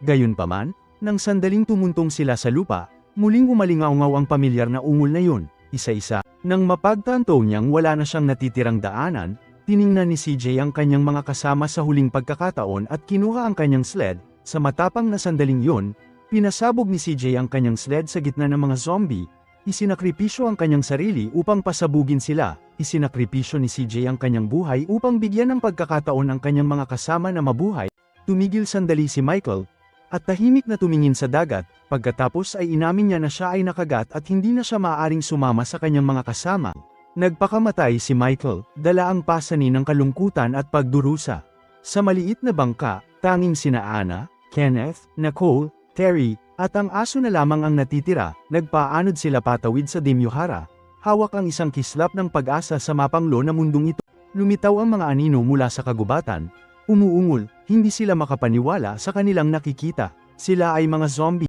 Gayunpaman, nang sandaling tumuntong sila sa lupa, muling umalingaw-ngaw ang pamilyar na ungol na yun, isa-isa. Nang mapagtanto niyang wala na siyang natitirang daanan, tiningnan ni CJ ang kanyang mga kasama sa huling pagkakataon at kinuha ang kanyang sled. Sa matapang na sandaling yun, pinasabog ni CJ ang kanyang sled sa gitna ng mga zombie. Isinakripisyo ang kanyang sarili upang pasabugin sila. Isinakripisyo ni CJ ang kanyang buhay upang bigyan ng pagkakataon ang kanyang mga kasama na mabuhay. Tumigil sandali si Michael, at tahimik na tumingin sa dagat. Pagkatapos ay inamin niya na siya ay nakagat at hindi na siya maaaring sumama sa kanyang mga kasama. Nagpakamatay si Michael, dala ang pasanin ng kalungkutan at pagdurusa. Sa maliit na bangka, tanging sina Anna, Kenneth, Nicole, Terry, at ang aso na lamang ang natitira. Nagpaanod sila patawid sa Dimyuhara. Hawak ang isang kislap ng pag-asa sa mapanglo na mundong ito. Lumitaw ang mga anino mula sa kagubatan. Umuungol, hindi sila makapaniwala sa kanilang nakikita. Sila ay mga zombie.